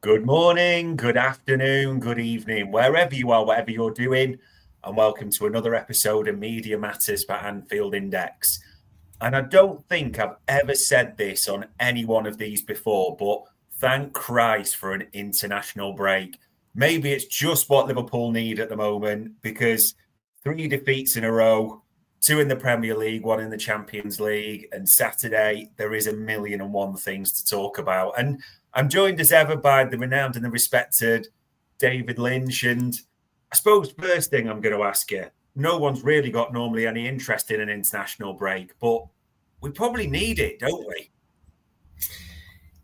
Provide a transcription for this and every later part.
Good morning, good afternoon, good evening, wherever you are, whatever you're doing, and welcome to another episode of Media Matters by Anfield Index. And I don't think I've ever said this on any one of these before, but thank Christ for an international break. Maybe it's just what Liverpool need at the moment, because 3 defeats in a row, 2 in the Premier League, 1 in the Champions League, and Saturday there is 1,001 things to talk about. And I'm joined as ever by the renowned and the respected David Lynch. And I suppose first thing I'm going to ask you, no one's really got normally any interest in an international break, but we probably need it, don't we?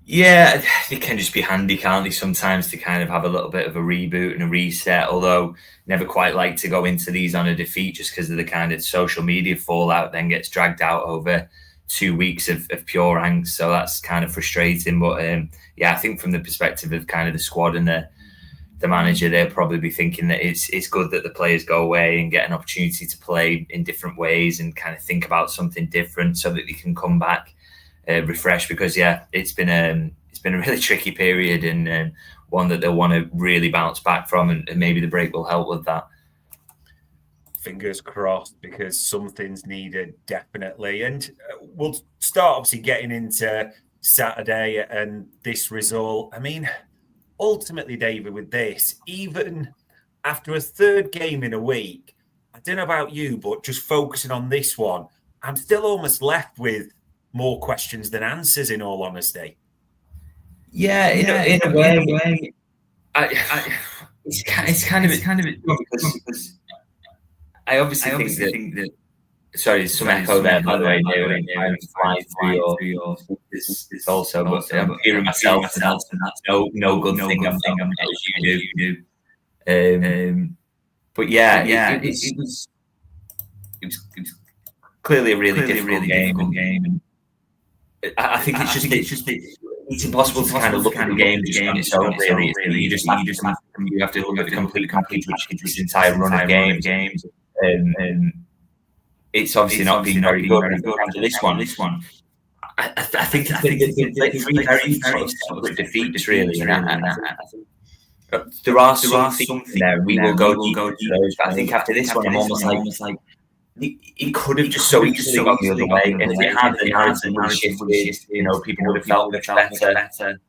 Yeah, it can just be handy, can't they, sometimes to kind of have a little bit of a reboot and a reset, although never quite like to go into these on a defeat just because of the kind of social media fallout then gets dragged out over 2 weeks of pure angst. So that's kind of frustrating. But I think from the perspective of kind of the squad and the manager, they'll probably be thinking that it's good that the players go away and get an opportunity to play in different ways and kind of think about something different so that they can come back refreshed. Because it's been a really tricky period and one that they'll want to really bounce back from, and maybe the break will help with that. Fingers crossed, because something's needed, definitely. And we'll start obviously getting into Saturday and this result. I mean, ultimately, David, with this, even after a third game in a week, I don't know about you, but just focusing on this one, I'm still almost left with more questions than answers, in all honesty. Yeah, in a way, it's kind of because I obviously think that. Sorry, some echo there, by the way. I'm flying through your this also, but I'm hearing myself, and that's no good thing. I'm as you do. But it was clearly a really difficult game, and I think it's impossible to kind of look at the game just on its own. Really, you have to look at the complete package, which is this entire run of games. It's obviously not been very good after this one. I think it's been like 3 very separate defeats, really. There are some things there. We will go to those. But I think after this one, I'm almost like it could have just so easily gone the other way. And if it had, the narrative would have shifted. People would have felt much better.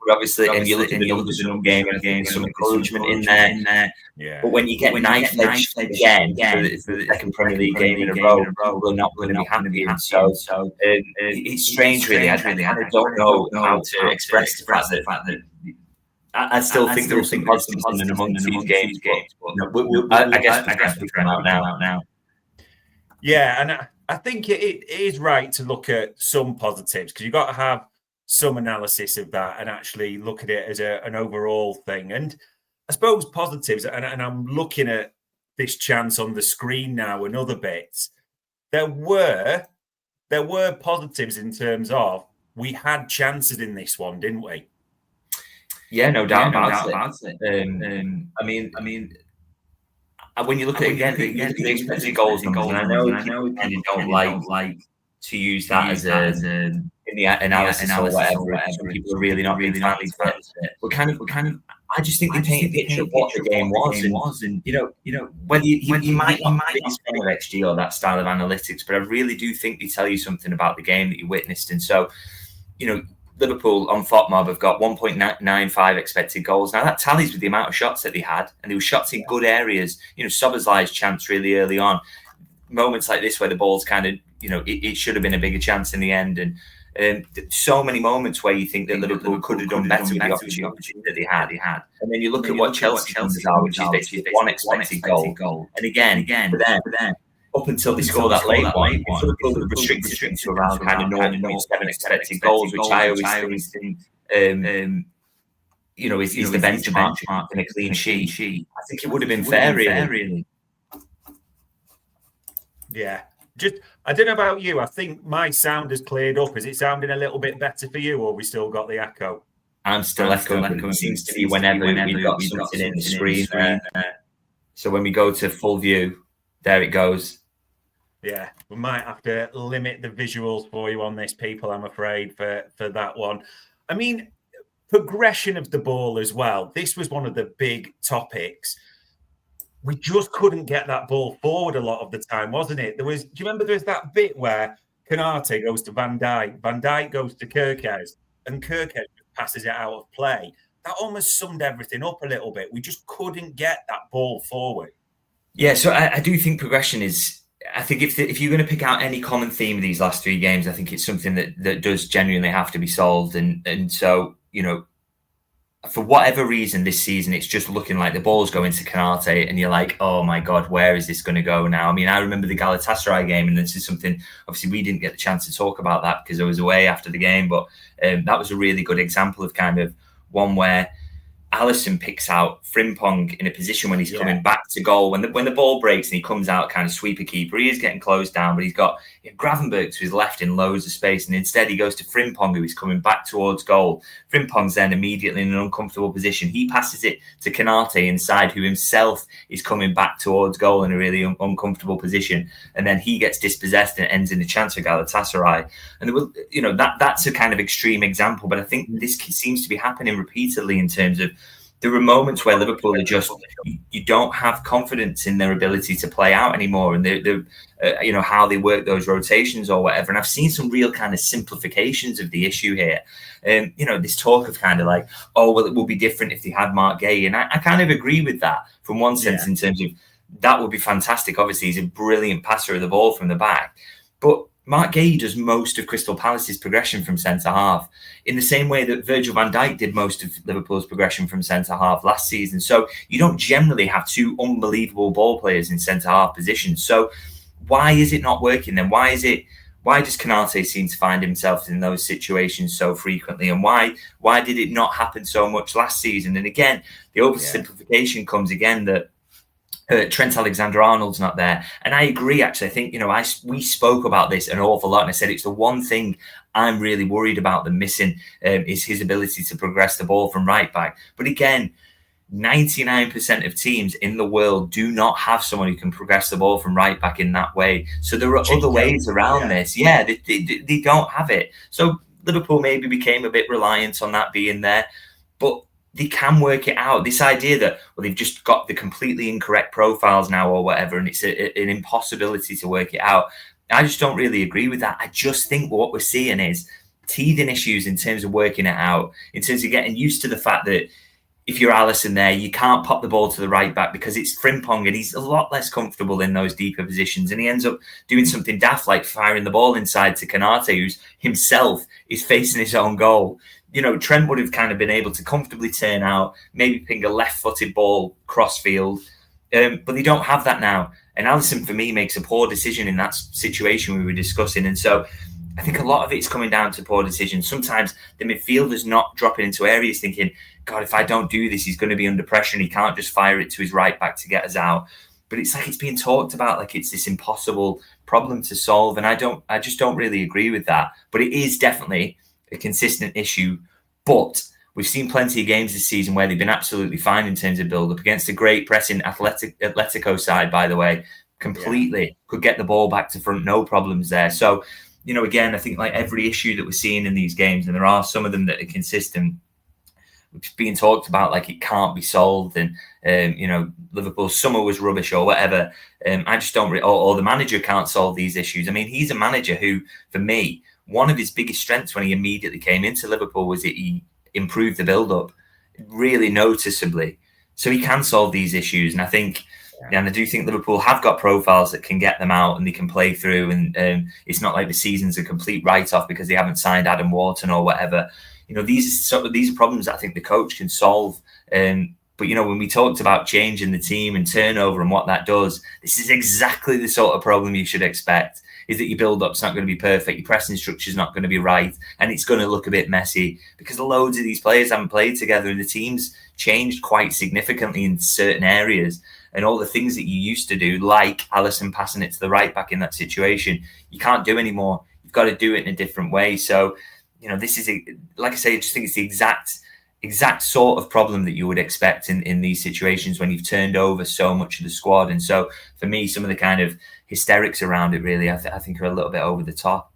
But obviously, and you look at the numbers of the game, and I think there's some encouragement in there. Yeah. But when you get knife-edged again for the second Premier League game in a row, we're not going to be happy. So it's strange, really. I don't know how to express the fact that I still think there will be positives in and among these games. But I guess we come out now. Yeah, and I think it is right to look at some positives, because you've got to have some analysis of that and actually look at it as an overall thing. And I suppose positives, and I'm looking at this chance on the screen now and other bits, there were positives in terms of we had chances in this one, didn't we? Yeah, no doubt about it. I mean, when you look at it again, the expected goals, and I know people don't like to use that as in the analysis or whatever. People are really not fans of it. But kind of, I just think they paint a picture of what the game was, and whether you might not be this kind of XG or that style of analytics, but I really do think they tell you something about the game that you witnessed. And so, Liverpool on FOTMob have got 1.95 expected goals. Now that tallies with the amount of shots that they had, and they were shots in good areas. Szoboszlai's chance really early on. Moments like this where the ball's kind of, it should have been a bigger chance in the end. And so many moments where you think that Liverpool could have done better with the opportunity that they had. And then you look at what Chelsea are, which is basically 1 expected goal. And again, for them, up until they score that late one, Liverpool have restricted to around kind of 0.7 expected goals, which I always think is the benchmark in a clean sheet. I think it would have been fair, really. Yeah. I don't know about you. I think my sound has cleared up. Is it sounding a little bit better for you, or we still got the echo? I'm still echoing. It seems to be whenever we've got something in the screen. So when we go to full view, there it goes. Yeah, we might have to limit the visuals for you on this, people, I'm afraid, for that one. I mean, Progression of the ball as well. This was one of the big topics. We just couldn't get that ball forward a lot of the time, wasn't it? Do you remember there was that bit where Canate goes to Van Dijk goes to Kirkes, and Kirkes passes it out of play? That almost summed everything up a little bit. We just couldn't get that ball forward. Yeah, so I do think progression is... I think if you're going to pick out any common theme of these last 3 games, I think it's something that does genuinely have to be solved. And so, for whatever reason this season, it's just looking like the ball's going to Canate and you're like, oh my God, where is this going to go now? I mean, I remember the Galatasaray game, and this is something, obviously we didn't get the chance to talk about that because I was away after the game, but that was a really good example of kind of one where Alisson picks out Frimpong in a position when he's coming back to goal. When the ball breaks and he comes out kind of sweeper keeper, he is getting closed down, but he's got Gravenberch to his left in loads of space, and instead he goes to Frimpong, who is coming back towards goal. Frimpong's then immediately in an uncomfortable position. He passes it to Canate inside, who himself is coming back towards goal in a really uncomfortable position, and then he gets dispossessed and ends in a chance for Galatasaray. And there was, that's a kind of extreme example, but I think this seems to be happening repeatedly in terms of there are moments where Liverpool are just, you don't have confidence in their ability to play out anymore, and how they work those rotations or whatever. And I've seen some real kind of simplifications of the issue here. This talk of kind of like, oh, well, it will be different if they had Mark Gay. And I kind of agree with that from one sense, in terms of that would be fantastic. Obviously, he's a brilliant passer of the ball from the back. But Mark Gay does most of Crystal Palace's progression from centre-half in the same way that Virgil van Dijk did most of Liverpool's progression from centre-half last season. So you don't generally have 2 unbelievable ball players in centre-half positions. So why is it not working then? Why does Canate seem to find himself in those situations so frequently? And why did it not happen so much last season? And again, the oversimplification comes again that Trent Alexander-Arnold's not there. And I agree, actually. I think, we spoke about this an awful lot, and I said it's the one thing I'm really worried about them missing is his ability to progress the ball from right back. But again, 99% of teams in the world do not have someone who can progress the ball from right back in that way. So there are other ways around this. Yeah, they don't have it. So Liverpool maybe became a bit reliant on that being there. But they can work it out. This idea that, well, they've just got the completely incorrect profiles now or whatever, and it's an impossibility to work it out. I just don't really agree with that. I just think what we're seeing is teething issues in terms of working it out, in terms of getting used to the fact that if you're Alisson there, you can't pop the ball to the right back because it's Frimpong and he's a lot less comfortable in those deeper positions. And he ends up doing something daft like firing the ball inside to Canate, who's himself is facing his own goal. Trent would have kind of been able to comfortably turn out, maybe ping a left-footed ball cross-field, but they don't have that now. And Alisson, for me, makes a poor decision in that situation we were discussing. And so I think a lot of it is coming down to poor decisions. Sometimes the midfielder's not dropping into areas thinking, God, if I don't do this, he's going to be under pressure and he can't just fire it to his right back to get us out. But it's like it's being talked about like it's this impossible problem to solve. And I just don't really agree with that. But it is definitely a consistent issue. But we've seen plenty of games this season where they've been absolutely fine in terms of build-up against a great pressing Atletico side, by the way, completely could get the ball back to front, no problems there. So, again, I think like every issue that we're seeing in these games, and there are some of them that are consistent, which being talked about like it can't be solved, and Liverpool's summer was rubbish or whatever. I just don't, or the manager can't solve these issues. I mean, he's a manager who, for me, one of his biggest strengths when he immediately came into Liverpool was that he improved the build-up really noticeably. So he can solve these issues. And I think, and I do think Liverpool have got profiles that can get them out and they can play through. And it's not like the season's a complete write-off because they haven't signed Adam Wharton or whatever. These are problems that I think the coach can solve. But, when we talked about changing the team and turnover and what that does, this is exactly the sort of problem you should expect, is that your build-up's not going to be perfect, your pressing structure's not going to be right, and it's going to look a bit messy because loads of these players haven't played together and the team's changed quite significantly in certain areas. And all the things that you used to do, like Alisson passing it to the right back in that situation, you can't do anymore. You've got to do it in a different way. So, this is, like I say, I just think it's the exact sort of problem that you would expect in these situations when you've turned over so much of the squad. And so for me, some of the kind of hysterics around it really, I think are a little bit over the top.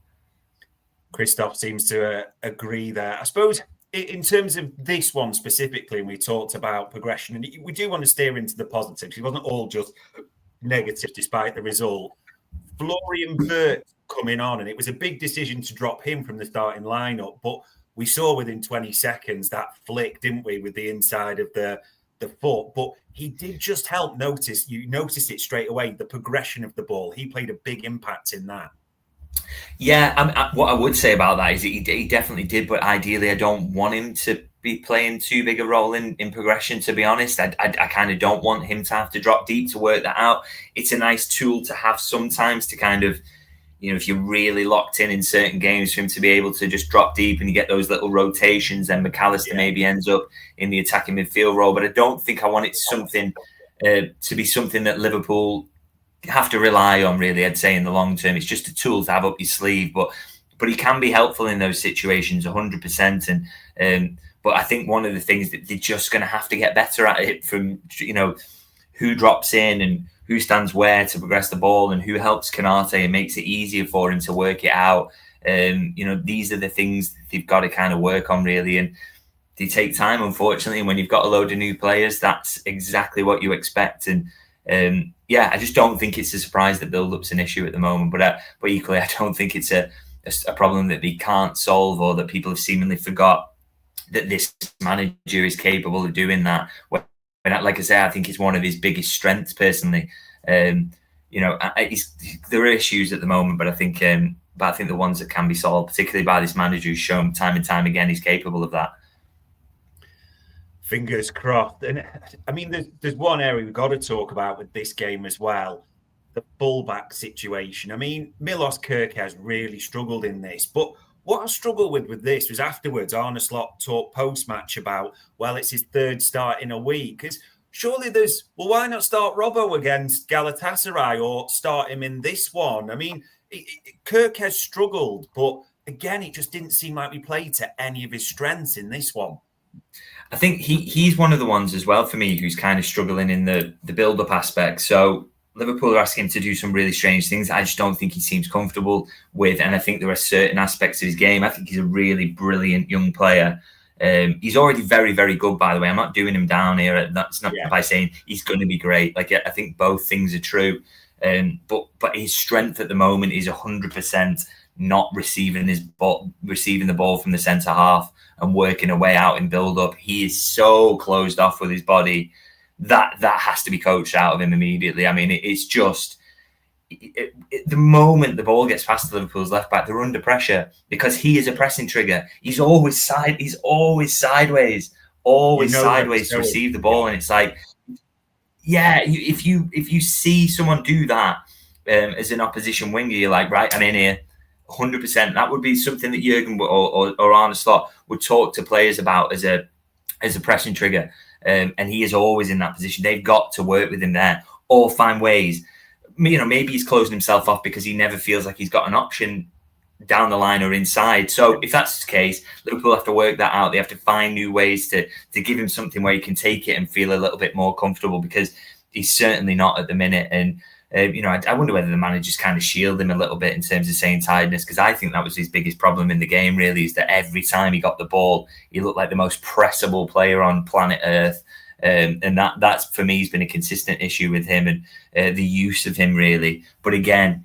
Christoph seems to agree there. I suppose in terms of this one specifically, and we talked about progression, and we do want to steer into the positives. It wasn't all just negative despite the result. Florian Wirtz coming on, and it was a big decision to drop him from the starting lineup, but we saw within 20 seconds that flick, didn't we, with the inside of the foot. But he did just help notice. You noticed it straight away, the progression of the ball. He played a big impact in that. Yeah, what I would say about that is that he definitely did, but ideally I don't want him to be playing too big a role in progression, to be honest. I kind of don't want him to have to drop deep to work that out. It's a nice tool to have sometimes to kind of, if you're really locked in certain games, for him to be able to just drop deep and you get those little rotations, then McAllister maybe ends up in the attacking midfield role. But I don't think I want it to be something that Liverpool have to rely on, really. I'd say in the long term, it's just a tool to have up your sleeve, but he can be helpful in those situations 100%. And but I think one of the things that they're just going to have to get better at it, from who drops in and who stands where to progress the ball and who helps Kanate and makes it easier for him to work it out. These are the things that they've got to kind of work on, really, and they take time, unfortunately. And when you've got a load of new players, that's exactly what you expect. And I just don't think it's a surprise that build-up's an issue at the moment. But equally, I don't think it's a problem that they can't solve, or that people have seemingly forgot that this manager is capable of doing that. When, like I say, I think it's one of his biggest strengths, personally. There are issues at the moment, but I think the ones that can be solved, particularly by this manager who's shown time and time again he's capable of that. Fingers crossed. And I mean, there's one area we've got to talk about with this game as well, the fullback situation. I mean, Milos Kerkez has really struggled in this, but what I struggled with this was afterwards, Arne Slot talked post-match about, well, it's his third start in a week. Because surely why not start Robbo against Galatasaray or start him in this one? I mean, Kerkez struggled, but again, it just didn't seem like we played to any of his strengths in this one. I think he's one of the ones as well for me who's kind of struggling in the build-up aspect. So Liverpool are asking him to do some really strange things I just don't think he seems comfortable with. And I think there are certain aspects of his game. I think he's a really brilliant young player. He's already very, very good, by the way. I'm not doing him down here. That's not by saying he's going to be great. Like, I think both things are true. But his strength at the moment is 100% not receiving the ball from the centre half and working a way out in build-up. He is so closed off with his body that has to be coached out of him immediately. I mean, it's just the moment the ball gets past Liverpool's left back, they're under pressure because he is a pressing trigger. He's always sideways, to receive the ball, and it's like, if you see someone do that as an opposition winger, you're like, right, I'm in here. 100%. That would be something that Jurgen or Arne Slot would talk to players about as a pressing trigger. And he is always in that position. They've got to work with him there or find ways. Maybe he's closing himself off because he never feels like he's got an option down the line or inside. So if that's the case, Liverpool have to work that out. They have to find new ways to give him something where he can take it and feel a little bit more comfortable, because he's certainly not at the minute. And I wonder whether the managers kind of shield him a little bit in terms of saying tiredness, because I think that was his biggest problem in the game, really, is that every time he got the ball, he looked like the most pressable player on planet Earth. And that's, for me, has been a consistent issue with him and the use of him, really. But again,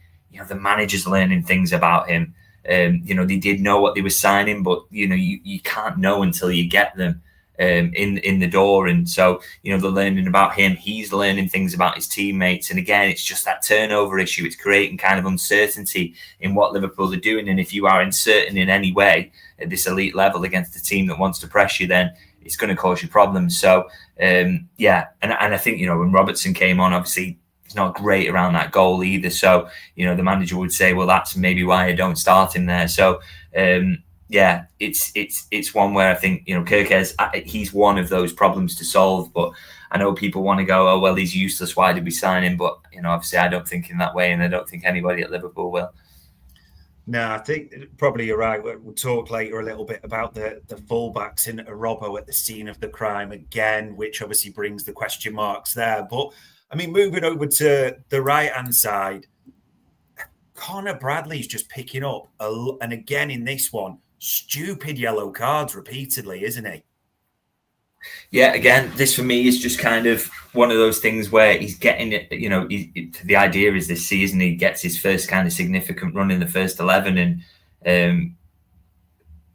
the manager's learning things about him. They did know what they were signing, but, you can't know until you get them in the door. And so, they're learning about him. He's learning things about his teammates. And again, it's just that turnover issue. It's creating kind of uncertainty in what Liverpool are doing. And if you are uncertain in any way at this elite level against a team that wants to press you, then it's going to cause you problems. So, and I think, when Robertson came on, obviously he's not great around that goal either. So, the manager would say, well, that's maybe why I don't start him there. So, it's one where I think, Kerkez, he's one of those problems to solve. But I know people want to go, oh, well, he's useless, why did we sign him? But, obviously I don't think in that way, and I don't think anybody at Liverpool will. No, I think probably you're right. We'll talk later a little bit about the fullbacks in Robbo at the scene of the crime again, which obviously brings the question marks there. But, I mean, moving over to the right-hand side, Connor Bradley's just picking up, and again in this one, stupid yellow cards repeatedly, isn't he? Yeah, again, this for me is just kind of one of those things where he's getting it. The idea is this season he gets his first kind of significant run in the first 11, and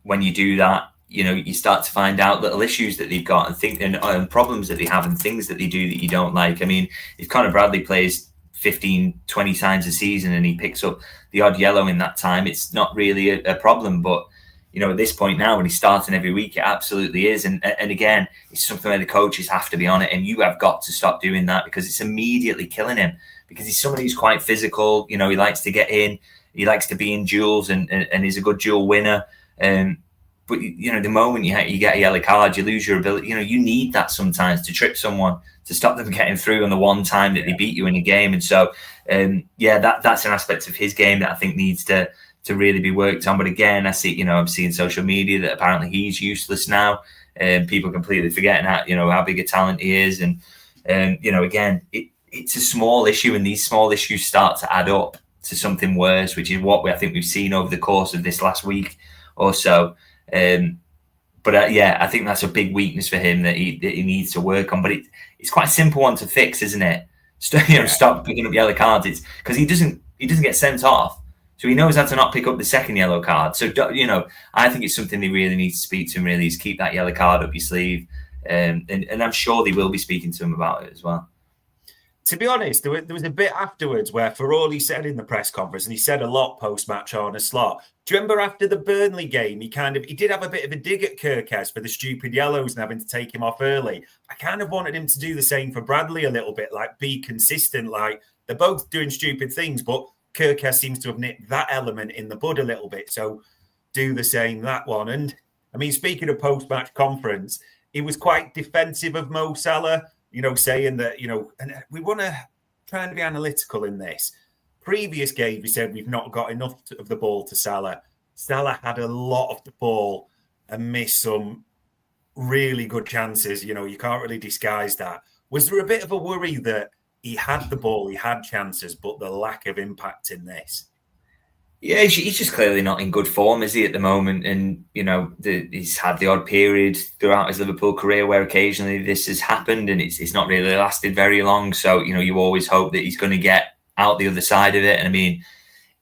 when you do that, you start to find out little issues that they've got and problems that they have and things that they do that you don't like. I mean, if Conor Bradley plays 15, 20 times a season and he picks up the odd yellow in that time, it's not really a problem. But at this point now, when he's starting every week, it absolutely is. And again, it's something where the coaches have to be on it, and you have got to stop doing that because it's immediately killing him. Because he's somebody who's quite physical. He likes to get in, he likes to be in duels, and he's a good duel winner. But the moment you get a yellow card, you lose your ability. You need that sometimes to trip someone, to stop them getting through on the one time that they beat you in a game. And so, that's an aspect of his game that I think needs to really be worked on. But again, I see, I'm seeing social media that apparently he's useless now, and people completely forgetting how big a talent he is. And again, it's a small issue, and these small issues start to add up to something worse, which is what I think we've seen over the course of this last week or so. But I think that's a big weakness for him that he needs to work on. But it's quite a simple one to fix, isn't it? Stop picking up yellow cards. It's because he doesn't get sent off, so he knows how to not pick up the second yellow card. So I think it's something they really need to speak to him. Really, is keep that yellow card up your sleeve, and I'm sure they will be speaking to him about it as well. To be honest, there was a bit afterwards where, for all he said in the press conference, and he said a lot post-match on a slot. Do you remember after the Burnley game, he did have a bit of a dig at Kirkes for the stupid yellows and having to take him off early. I kind of wanted him to do the same for Bradley a little bit, like be consistent. Like they're both doing stupid things, but Kirkes seems to have nipped that element in the bud a little bit. So do the same, that one. And I mean, speaking of post-match conference, he was quite defensive of Mo Salah. Saying that, and we want to try and be analytical in this. Previous game, we said we've not got enough of the ball to Salah. Salah had a lot of the ball and missed some really good chances. You can't really disguise that. Was there a bit of a worry that he had the ball, he had chances, but the lack of impact in this? Yeah, he's just clearly not in good form, is he, at the moment? And, he's had the odd period throughout his Liverpool career where occasionally this has happened and it's not really lasted very long. So, you always hope that he's going to get out the other side of it. And I mean,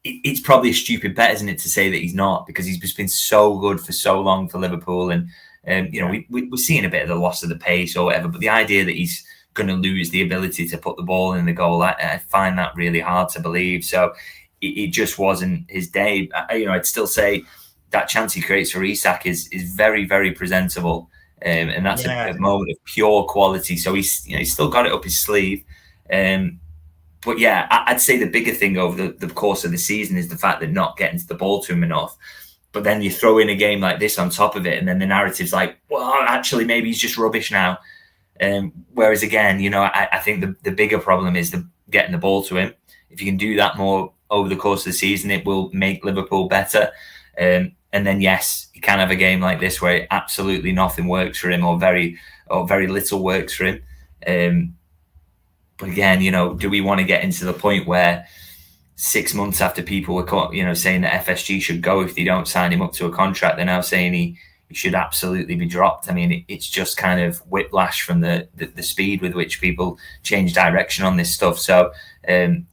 it's probably a stupid bet, isn't it, to say that he's not, because he's just been so good for so long for Liverpool. And, we're seeing a bit of the loss of the pace or whatever. But the idea that he's going to lose the ability to put the ball in the goal, I find that really hard to believe. So, it just wasn't his day. I'd still say that chance he creates for Isak is very, very presentable, and that's a moment of pure quality. So he's still got it up his sleeve. But yeah, I'd say the bigger thing over the course of the season is the fact that not getting to the ball to him enough. But then you throw in a game like this on top of it, and then the narrative's like, well, actually, maybe he's just rubbish now. Whereas again, I think the bigger problem is getting the ball to him. If you can do that more over the course of the season, it will make Liverpool better. And then, yes, you can have a game like this where absolutely nothing works for him or very little works for him. But again, do we want to get into the point where 6 months after people were, saying that FSG should go if they don't sign him up to a contract, they're now saying he should absolutely be dropped? I mean, it's just kind of whiplash from the speed with which people change direction on this stuff. So, I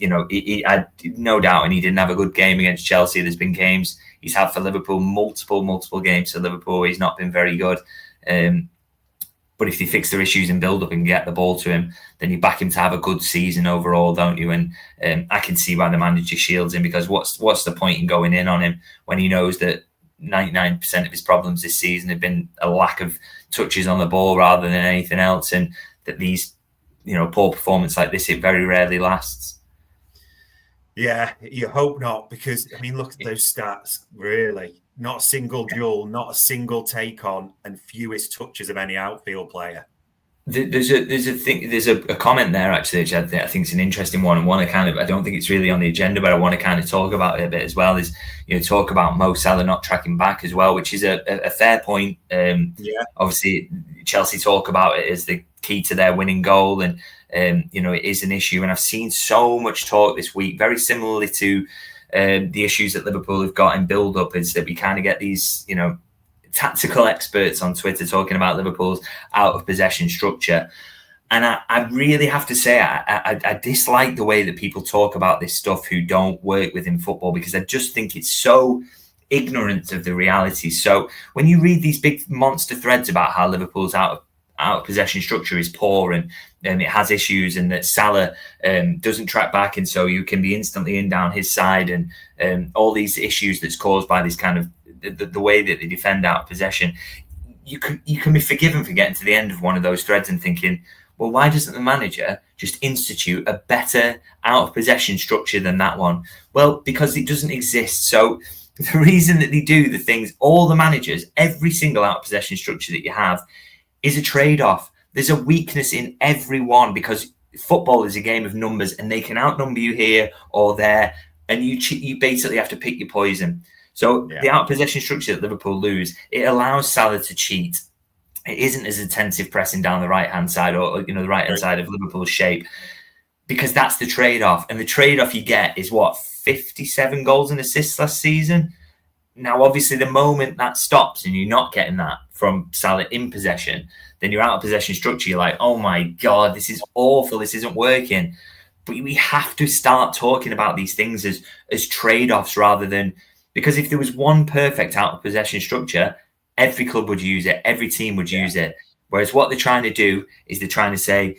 no doubt, and he didn't have a good game against Chelsea. There's been games he's had for Liverpool, multiple games for Liverpool. He's not been very good. But if they fix their issues in build-up and get the ball to him, then you back him to have a good season overall, don't you? And I can see why the manager shields him, because what's the point in going in on him when he knows that 99% of his problems this season have been a lack of touches on the ball rather than anything else, and that these poor performance like this, it very rarely lasts. Yeah, you hope not, because I mean, look at those stats. Really, not a single duel, not a single take on, and fewest touches of any outfield player. There's a comment there actually, which I think is an interesting one, and I don't think it's really on the agenda, but I want to kind of talk about it a bit as well. Is talk about Mo Salah not tracking back as well, which is a fair point. Obviously Chelsea talk about it as the key to their winning goal, and it is an issue. And I've seen so much talk this week, very similarly to the issues that Liverpool have got in build-up is that we kind of get these, tactical experts on Twitter talking about Liverpool's out of possession structure. And I really have to say, I dislike the way that people talk about this stuff who don't work within football, because I just think it's so ignorant of the reality. So when you read these big monster threads about how Liverpool's out of possession structure is poor and it has issues, and that Salah doesn't track back, and so you can be instantly in down his side, and all these issues that's caused by this kind of the way that they defend out of possession, you can be forgiven for getting to the end of one of those threads and thinking, well, why doesn't the manager just institute a better out of possession structure than that one? Well, because it doesn't exist. So the reason that they do the things, all the managers, every single out of possession structure that you have is a trade-off. There's a weakness in every one, because football is a game of numbers, and they can outnumber you here or there, and you basically have to pick your poison. So the out of possession structure that Liverpool lose, it allows Salah to cheat. It isn't as intensive pressing down the right-hand side or the right-hand side of Liverpool's shape, because that's the trade-off. And the trade-off you get is 57 goals and assists last season. Now, obviously, the moment that stops and you're not getting that from Salah in possession, then you're out of possession structure. You're like, oh my God, this is awful. This isn't working. But we have to start talking about these things as trade-offs rather than, because if there was one perfect out of possession structure, every club would use it. Every team would use it. Whereas what they're trying to do is they're trying to say,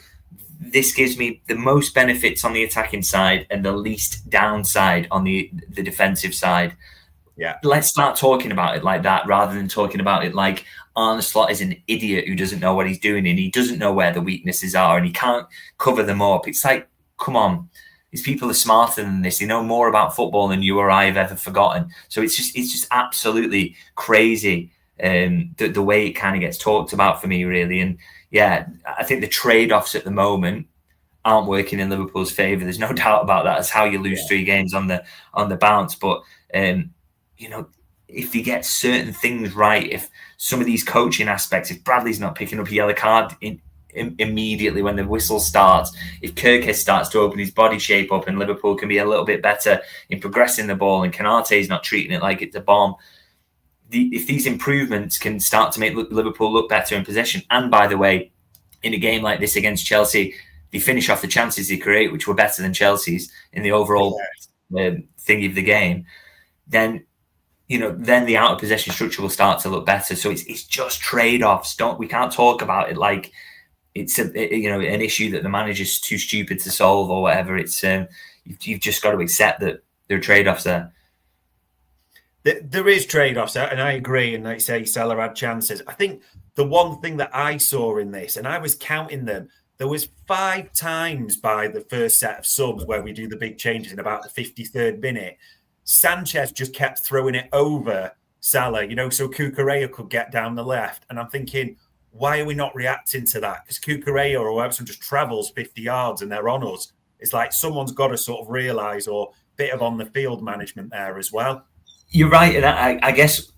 this gives me the most benefits on the attacking side and the least downside on the defensive side. Yeah. Let's start talking about it like that, rather than talking about it like Arne Slot is an idiot who doesn't know what he's doing and he doesn't know where the weaknesses are and he can't cover them up. It's like, come on. These people are smarter than this. They know more about football than you or I have ever forgotten. So it's just absolutely crazy, the way it kind of gets talked about for me, really. And yeah, I think the trade-offs at the moment aren't working in Liverpool's favour. There's no doubt about that. That's how you lose 3 games on the bounce. But if you get certain things right, if some of these coaching aspects, if Bradley's not picking up a yellow card immediately when the whistle starts, if Kirkes starts to open his body shape up and Liverpool can be a little bit better in progressing the ball and Konate's not treating it like it's a bomb, if these improvements can start to make Liverpool look better in possession, and by the way, in a game like this against Chelsea, they finish off the chances they create, which were better than Chelsea's in the overall thing of the game, then then the out of possession structure will start to look better. So it's just trade-offs. We can't talk about it like it's an issue that the manager's too stupid to solve or whatever. It's you've just got to accept that there are trade-offs there. There is trade-offs, and I agree. And like you say, Salah had chances. I think the one thing that I saw in this, and I was counting them, there was 5 times by the first set of subs where we do the big changes in about the 53rd minute. Sanchez just kept throwing it over Salah, so Cucurella could get down the left. And I'm thinking, why are we not reacting to that? Because Cucurella or whoever just travels 50 yards and they're on us. It's like someone's got to sort of realise, or a bit of on the field management there as well. You're right. And I guess,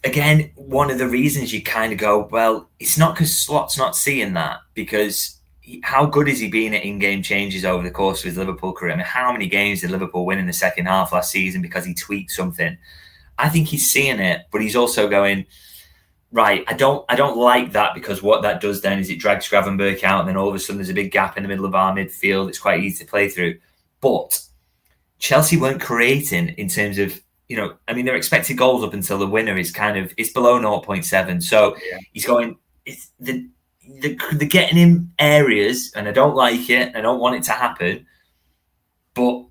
again, one of the reasons you kind of go, well, it's not because Slot's not seeing that, because how good is he being at in-game changes over the course of his Liverpool career? I mean, how many games did Liverpool win in the second half last season because he tweaked something? I think he's seeing it, but he's also going, right, I don't like that, because what that does then is it drags Gravenberch out, and then all of a sudden there's a big gap in the middle of our midfield. It's quite easy to play through. But Chelsea weren't creating in terms of, their expected goals up until the winner is it's below 0.7. So he's going, they're getting him areas, and I don't like it. I don't want it to happen. But,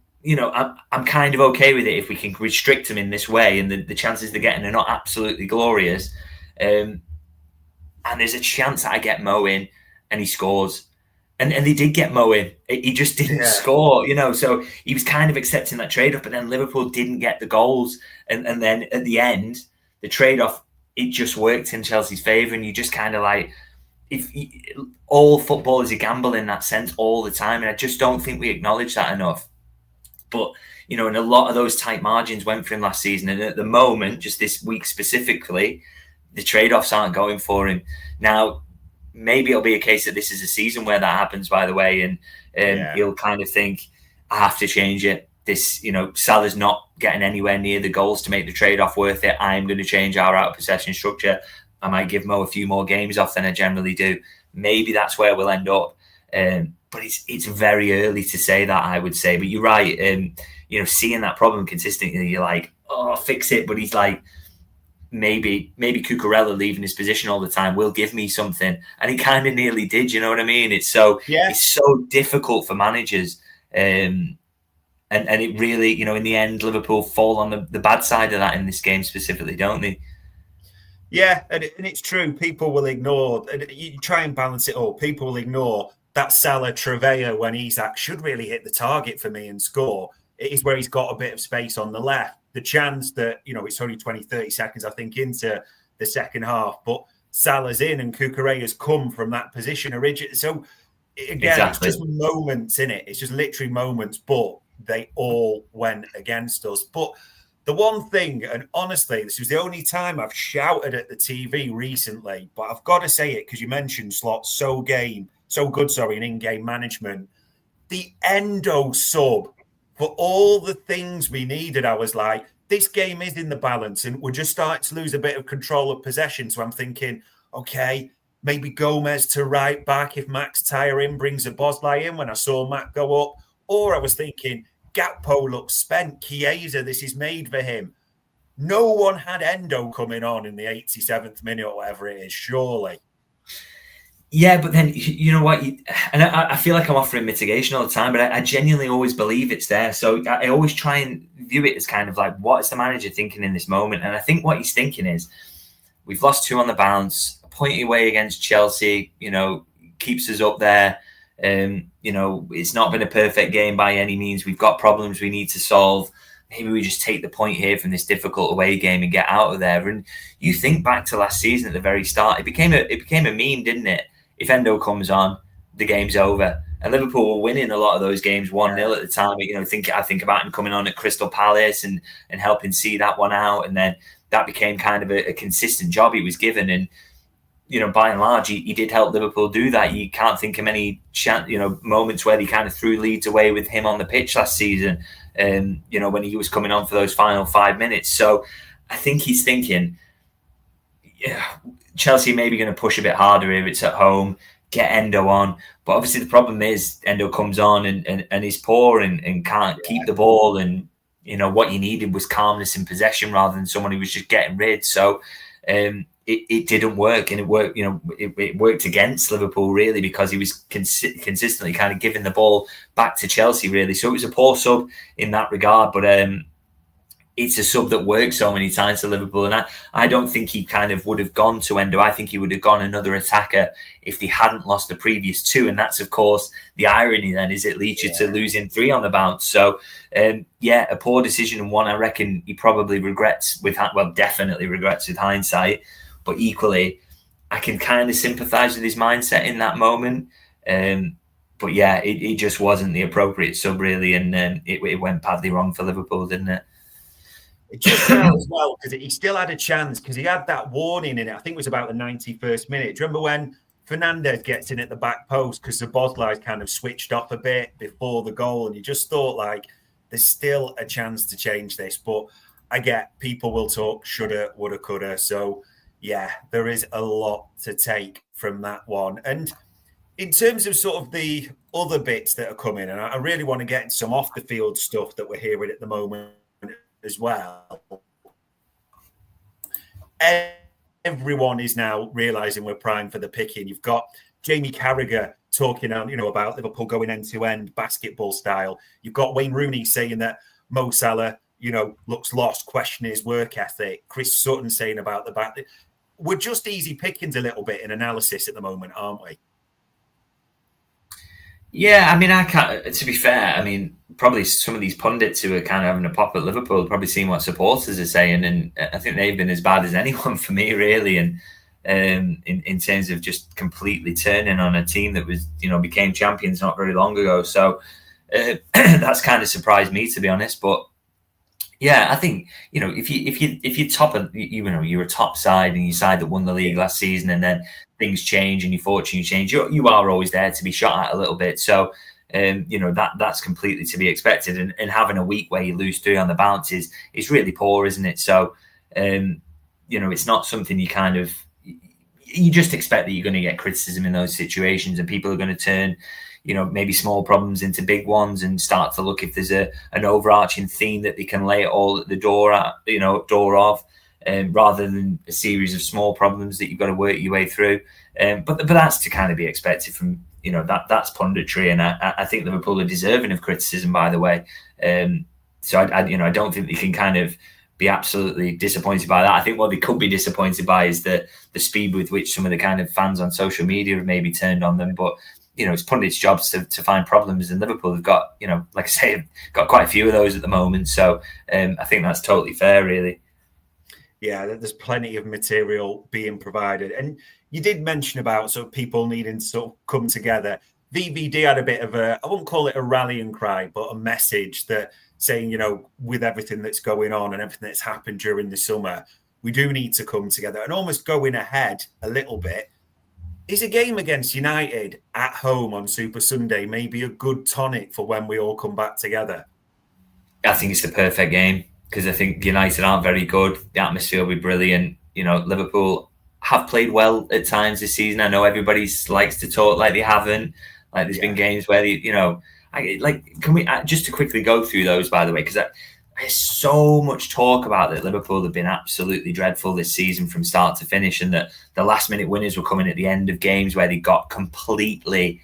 I'm kind of okay with it if we can restrict him in this way, and the chances they're getting are not absolutely glorious. And there's a chance that I get Mo in and he scores. And they did get Mo in. He just didn't score, So he was kind of accepting that trade-off, but then Liverpool didn't get the goals. And then at the end, the trade-off, it just worked in Chelsea's favour. And you just kind of like, all football is a gamble in that sense all the time. And I just don't think we acknowledge that enough. But, and a lot of those tight margins went for him last season. And at the moment, just this week specifically, the trade-offs aren't going for him. Now, maybe it'll be a case that this is a season where that happens, by the way, and he'll kind of think, I have to change it. this, Salah's not getting anywhere near the goals to make the trade-off worth it. I'm going to change our out-of-possession structure. I might give Mo a few more games off than I generally do. Maybe that's where we'll end up. But it's very early to say that, I would say. But you're right. Seeing that problem consistently, you're like, oh, fix it. But he's like, maybe Cucurella leaving his position all the time will give me something. And he kind of nearly did, you know what I mean? It's so difficult for managers. And it really, in the end, Liverpool fall on the bad side of that in this game specifically, don't they? Yeah, and it's true. People will ignore, and you try and balance it all. People will ignore that Salah Trevea when Isak should really hit the target for me and score. It is where he's got a bit of space on the left. The chance that, it's only 20, 30 seconds, I think, into the second half, but Salah's in and Cucurella's come from that position originally. So, again, It's just moments in it. It's just literally moments, but they all went against us. But the one thing, and honestly, this was the only time I've shouted at the TV recently, but I've got to say it because you mentioned Slot, so good, in in-game management. The Endo sub, for all the things we needed, I was like, this game is in the balance and we're just starting to lose a bit of control of possession. So I'm thinking, okay, maybe Gomez to right back if Max Tyre brings a Bosley in when I saw Matt go up. Or I was thinking, Gakpo looks spent. Chiesa, this is made for him. No one had Endo coming on in the 87th minute or whatever it is, surely. Yeah, but then, you know what? And I feel like I'm offering mitigation all the time, but I genuinely always believe it's there. So I always try and view it as kind of like, what is the manager thinking in this moment? And I think what he's thinking is, we've lost 2 on the bounce, a point away against Chelsea, keeps us up there. It's not been a perfect game by any means. We've got problems we need to solve. Maybe we just take the point here from this difficult away game and get out of there. And you think back to last season at the very start, it became a meme, didn't it? If Endo comes on, the game's over. And Liverpool were winning a lot of those games 1-0 at the time. I think about him coming on at Crystal Palace and helping see that one out. And then that became kind of a consistent job he was given. And by and large, he did help Liverpool do that. You can't think of many, moments where he kind of threw leads away with him on the pitch last season. When he was coming on for those final 5 minutes. So I think he's thinking, Chelsea may be going to push a bit harder if it's at home, get Endo on. But obviously the problem is Endo comes on and is poor and can't keep the ball. And, what you needed was calmness in possession rather than someone who was just getting rid. So, it didn't work, and it worked. It worked against Liverpool really because he was consistently kind of giving the ball back to Chelsea really. So it was a poor sub in that regard, but it's a sub that works so many times for Liverpool, and I don't think he kind of would have gone to Endo. I think he would have gone another attacker if they hadn't lost the previous 2, and that's of course the irony. Then is it leads you to losing 3 on the bounce? So a poor decision, and one I reckon he probably regrets definitely regrets with hindsight. But equally, I can kind of sympathise with his mindset in that moment. But yeah, it just wasn't the appropriate sub really, and it went badly wrong for Liverpool, didn't it? It just as well because he still had a chance because he had that warning in it. I think it was about the 91st minute. Do you remember when Fernandez gets in at the back post because the Bosley's kind of switched off a bit before the goal, and you just thought like there's still a chance to change this. But I get people will talk shoulda, woulda, coulda. So yeah, there is a lot to take from that one. And in terms of sort of the other bits that are coming, and I really want to get into some off the field stuff that we're hearing at the moment as well. Everyone is now realising we're primed for the picking. You've got Jamie Carragher talking, about Liverpool going end-to-end basketball style. You've got Wayne Rooney saying that Mo Salah, looks lost, questioning his work ethic. Chris Sutton saying about the back. We're just easy pickings a little bit in analysis at the moment, aren't we? Yeah, I mean, I can't. To be fair, I mean, probably some of these pundits who are kind of having a pop at Liverpool probably seen what supporters are saying, and I think they've been as bad as anyone for me, really. And in terms of just completely turning on a team that was, became champions not very long ago. So that's kind of surprised me, to be honest. But yeah, I think if you top of you're a top side and you side that won the league last season, and then things change and your fortune change, you are always there to be shot at a little bit. So that's completely to be expected. And having a week where you lose 3 on the bounce is really poor, isn't it? So, it's not something you just expect that you're going to get criticism in those situations, and people are going to turn, maybe small problems into big ones and start to look if there's an overarching theme that they can lay it all at the door of, rather than a series of small problems that you've got to work your way through. But that's to kind of be expected from, that's punditry, and I think Liverpool are deserving of criticism, by the way. So I don't think they can kind of be absolutely disappointed by that. I think what they could be disappointed by is the speed with which some of the kind of fans on social media have maybe turned on them. But it's pundits' jobs to find problems, and Liverpool have got, like I say, got quite a few of those at the moment. So I think that's totally fair, really. Yeah, there's plenty of material being provided. And you did mention about sort of people needing to sort of come together. VVD had a bit of I wouldn't call it a rallying cry, but a message that saying, with everything that's going on and everything that's happened during the summer, we do need to come together. And almost going ahead a little bit, is a game against United at home on Super Sunday maybe a good tonic for when we all come back together? I think it's the perfect game, because I think United aren't very good. The atmosphere will be brilliant. Liverpool have played well at times this season. I know everybody likes to talk like they haven't. Like there's been games where can we just to quickly go through those, by the way, because there's so much talk about that Liverpool have been absolutely dreadful this season from start to finish, and that the last minute winners were coming at the end of games where they got completely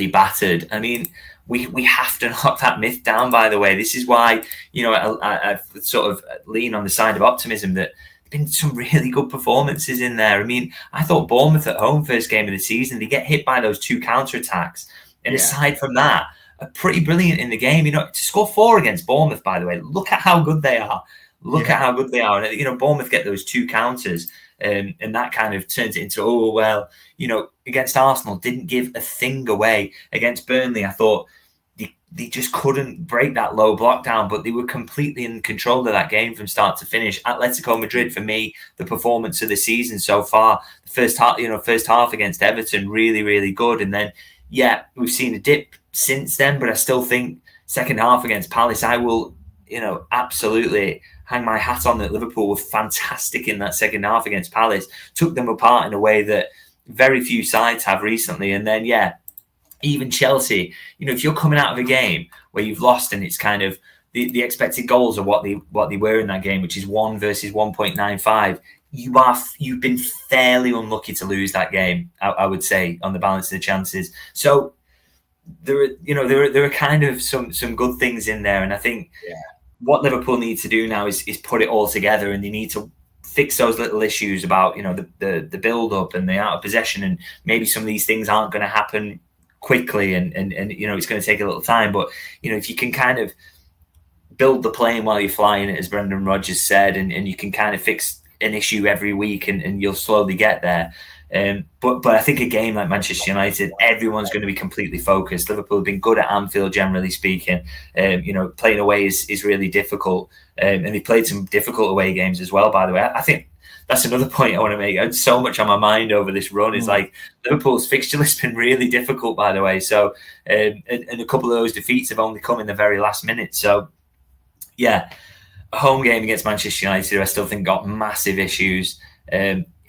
battered. I mean, we have to knock that myth down, by the way. This is why, I sort of lean on the side of optimism that been some really good performances in there. I mean, I thought Bournemouth at home, first game of the season, they get hit by those 2 counter-attacks. And aside from that, are pretty brilliant in the game. To score 4 against Bournemouth, by the way, look at how good they are. Look at how good they are. And, Bournemouth get those 2 counters, and that kind of turns it into, against Arsenal, didn't give a thing away. Against Burnley, I thought they just couldn't break that low block down, but they were completely in control of that game from start to finish. Atletico Madrid, for me, the performance of the season so far, the first half against Everton, really, really good. And then, we've seen a dip since then, but I still think second half against Palace, I will, absolutely hang my hat on that. Liverpool were fantastic in that second half against Palace, took them apart in a way that very few sides have recently. And then, even Chelsea, if you're coming out of a game where you've lost and it's kind of the expected goals are what they were in that game, which is 1 versus 1.95, you've been fairly unlucky to lose that game, I would say, on the balance of the chances. So there are kind of some good things in there, and I think what Liverpool need to do now is put it all together, and they need to fix those little issues about the build up and the out of possession, and maybe some of these things aren't going to happen quickly, and it's going to take a little time. But if you can kind of build the plane while you're flying it, as Brendan Rodgers said, and you can kind of fix an issue every week, and you'll slowly get there. But I think a game like Manchester United, everyone's going to be completely focused. Liverpool have been good at Anfield, generally speaking. Playing away is really difficult, and they played some difficult away games as well, by the way. I think that's another point I want to make. I had so much on my mind over this run. It's like Liverpool's fixture list has been really difficult, by the way. So, and a couple of those defeats have only come in the very last minute. So, a home game against Manchester United, who I still think got massive issues.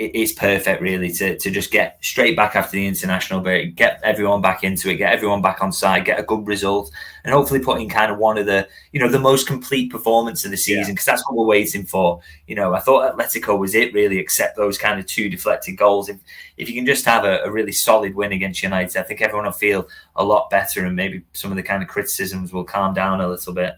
It's perfect, really, to just get straight back after the international break, get everyone back into it, get everyone back on side, get a good result, and hopefully put in kind of one of the, the most complete performance of the season, because that's what we're waiting for. I thought Atletico was it, really, except those kind of 2 deflected goals. If you can just have a really solid win against United, I think everyone will feel a lot better, and maybe some of the kind of criticisms will calm down a little bit.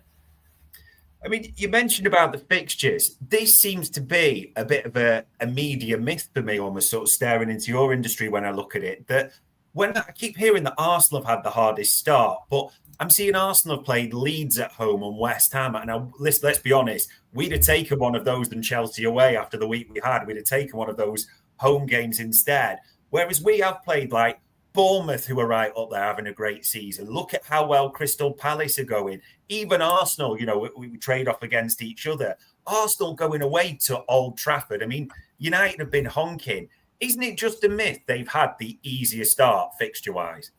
I mean, you mentioned about the fixtures. This seems to be a bit of a media myth for me, almost sort of staring into your industry when I look at it. That when I keep hearing that Arsenal have had the hardest start, but I'm seeing Arsenal have played Leeds at home and West Ham. And let's be honest, we'd have taken one of those than Chelsea away after the week we had. We'd have taken one of those home games instead. Whereas we have played like Bournemouth, who are right up there having a great season. Look at how well Crystal Palace are going. Even Arsenal, we trade off against each other. Arsenal going away to Old Trafford. I mean, United have been honking. Isn't it just a myth they've had the easier start fixture-wise?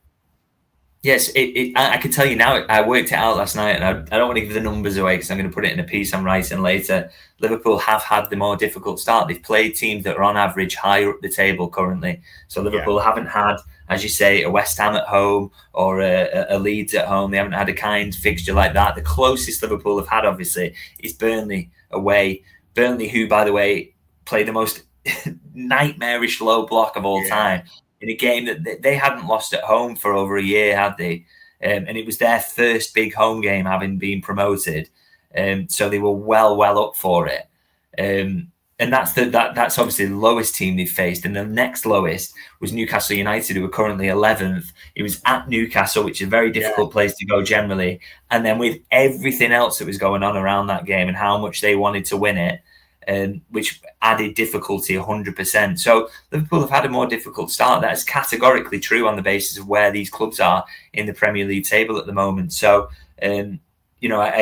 Yes, I can tell you now. I worked it out last night, and I don't want to give the numbers away because I'm going to put it in a piece I'm writing later. Liverpool have had the more difficult start. They've played teams that are on average higher up the table currently. So Liverpool haven't had, as you say, a West Ham at home or a Leeds at home. They haven't had a kind fixture like that. The closest Liverpool have had, obviously, is Burnley away. Burnley, who, by the way, play the most nightmarish low block of all time. In a game that they hadn't lost at home for over a year, had they? And it was their first big home game, having been promoted. So they were well up for it. And that's obviously the lowest team they've faced. And the next lowest was Newcastle United, who are currently 11th. It was at Newcastle, which is a very difficult place to go generally. And then with everything else that was going on around that game and how much they wanted to win it, which added difficulty 100%. So Liverpool have had a more difficult start. That is categorically true on the basis of where these clubs are in the Premier League table at the moment. So, I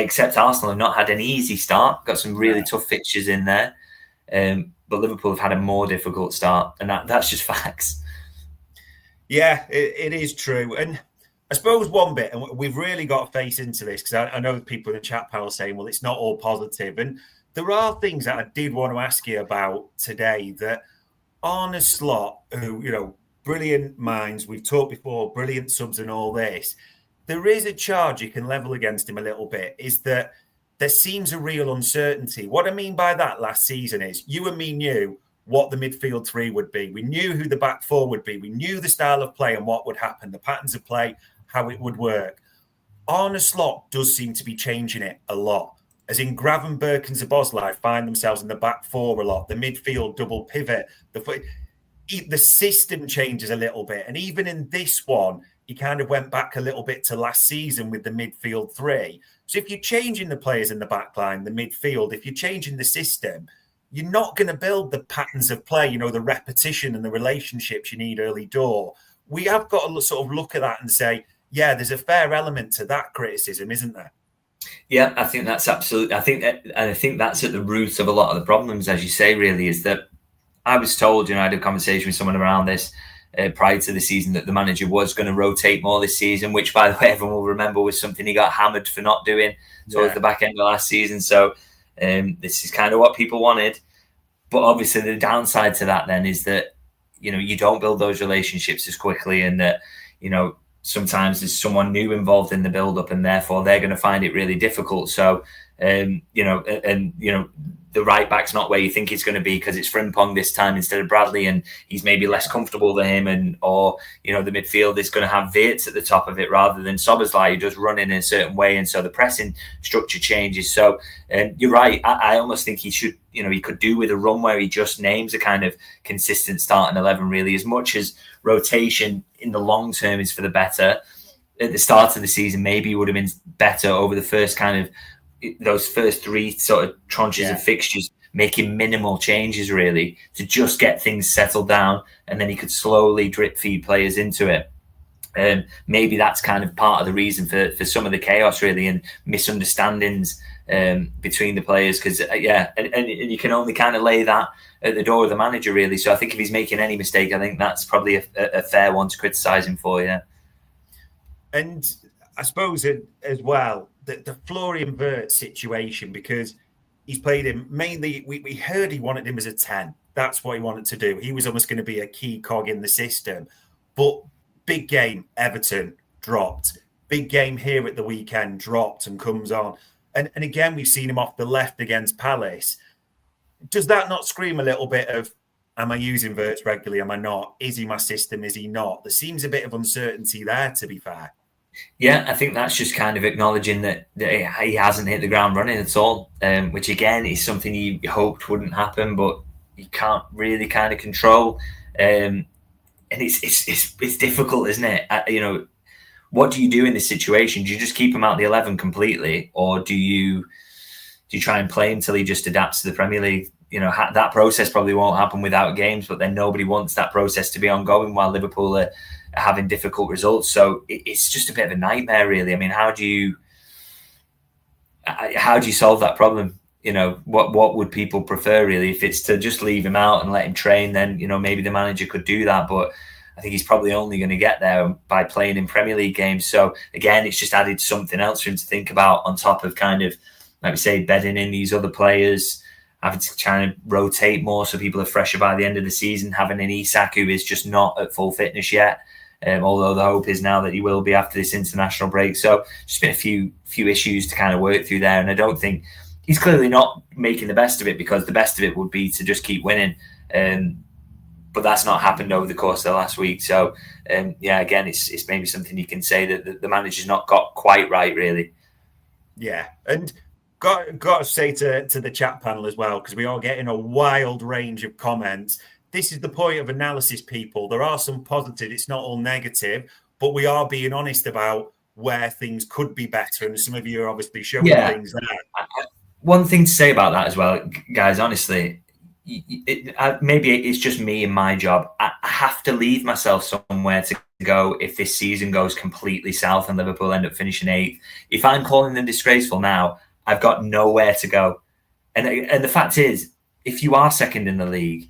accept Arsenal have not had an easy start, got some really tough fixtures in there. But Liverpool have had a more difficult start, and that's just facts. Yeah, it is true. And I suppose one bit, and we've really got to face into this, because I know people in the chat panel saying, well, it's not all positive. And there are things that I did want to ask you about today that Arne Slot, who, brilliant minds, we've talked before, brilliant subs and all this, there is a charge you can level against him a little bit, is that there seems a real uncertainty. What I mean by that last season is you and me knew what the midfield three would be. We knew who the back four would be. We knew the style of play and what would happen, the patterns of play, how it would work. Arne Slot does seem to be changing it a lot. As in Gravenberch and Szoboszlai find themselves in the back four a lot, the midfield double pivot, the system changes a little bit. And even in this one, he kind of went back a little bit to last season with the midfield three. So if you're changing the players in the back line, the midfield, if you're changing the system, you're not going to build the patterns of play, the repetition and the relationships you need early door. We have got to sort of look at that and say, yeah, there's a fair element to that criticism, isn't there? Yeah, I think that's absolutely. I think that's at the root of a lot of the problems, as you say. Really, is that I was told, I had a conversation with someone around this prior to the season that the manager was going to rotate more this season, which, by the way, everyone will remember was something he got hammered for not doing towards the back end of last season. So this is kind of what people wanted, but obviously the downside to that then is that you don't build those relationships as quickly, and that sometimes there's someone new involved in the build-up, and therefore they're going to find it really difficult. So, the right back's not where you think it's going to be because it's Frimpong this time instead of Bradley, and he's maybe less comfortable than him, or the midfield is going to have Wirtz at the top of it rather than Szoboszlai, who does run in a certain way, and so the pressing structure changes. So, you're right. I almost think he should, he could do with a run where he just names a kind of consistent starting 11, really, as much as rotation in the long term is for the better. At the start of the season, maybe it would have been better over the first those first three sort of tranches of fixtures, making minimal changes really to just get things settled down, and then he could slowly drip feed players into it. Maybe that's kind of part of the reason for some of the chaos really and misunderstandings between the players, because and you can only kind of lay that at the door of the manager really. So I think if he's making any mistake, I think that's probably a fair one to criticise him for. And I suppose as well, the Florian Wirtz situation, because he's played him mainly, we heard he wanted him as a 10. That's what he wanted to do. He was almost going to be a key cog in the system. But big game, Everton, dropped. Big game here at the weekend, dropped and comes on. And again, we've seen him off the left against Palace. Does that not scream a little bit of, am I using Wirtz regularly? Am I not? Is he my system? Is he not? There seems a bit of uncertainty there, to be fair. Yeah, I think that's just kind of acknowledging that he hasn't hit the ground running at all, which again is something you hoped wouldn't happen, but you can't really kind of control. And it's difficult, isn't it? What do you do in this situation? Do you just keep him out of the 11 completely, or do you try and play until he just adapts to the Premier League? That process probably won't happen without games, but then nobody wants that process to be ongoing while Liverpool are having difficult results. So it's just a bit of a nightmare, really. I mean, how do you solve that problem? What would people prefer, really? If it's to just leave him out and let him train, then maybe the manager could do that. But I think he's probably only going to get there by playing in Premier League games. So again, it's just added something else for him to think about on top of kind of, like we say, bedding in these other players, having to try and rotate more so people are fresher by the end of the season, having an Isak who is just not at full fitness yet. Although the hope is now that he will be after this international break. So just been a few issues to kind of work through there. And I don't think he's clearly not making the best of it, because the best of it would be to just keep winning. But that's not happened over the course of the last week. So, again, it's maybe something you can say that the manager's not got quite right, really. Yeah, and got to say to the chat panel as well, because we are getting a wild range of comments. This is the point of analysis, people. There are some positive. It's not all negative, but we are being honest about where things could be better. And some of you are obviously showing things there. One thing to say about that as well, guys, honestly, maybe it's just me and my job. I have to leave myself somewhere to go if this season goes completely south and Liverpool end up finishing 8th. If I'm calling them disgraceful now, I've got nowhere to go. And the fact is, if you are second in the league,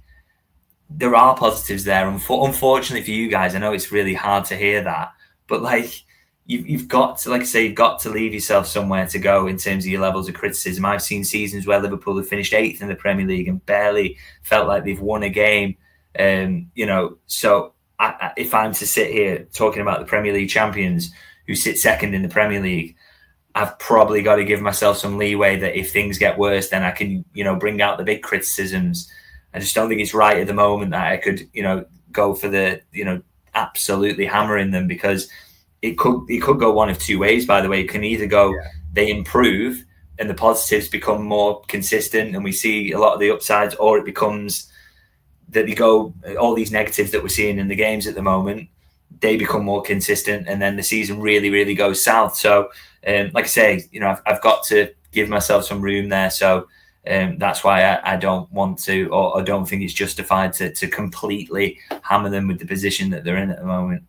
there are positives there. Unfortunately for you guys, I know it's really hard to hear that, but like you've got to, like I say, you've got to leave yourself somewhere to go in terms of your levels of criticism. I've seen seasons where Liverpool have finished 8th in the Premier League and barely felt like they've won a game. So if I'm to sit here talking about the Premier League champions who sit second in the Premier League, I've probably got to give myself some leeway that if things get worse, then I can, bring out the big criticisms. I just don't think it's right at the moment that I could, go for the, absolutely hammering them, because it could go one of two ways, by the way. It can either go, they improve and the positives become more consistent and we see a lot of the upsides, or it becomes that they go, all these negatives that we're seeing in the games at the moment, they become more consistent and then the season really, really goes south. So, like I say, I've got to give myself some room there. So, that's why I don't want to, or I don't think it's justified to completely hammer them with the position that they're in at the moment.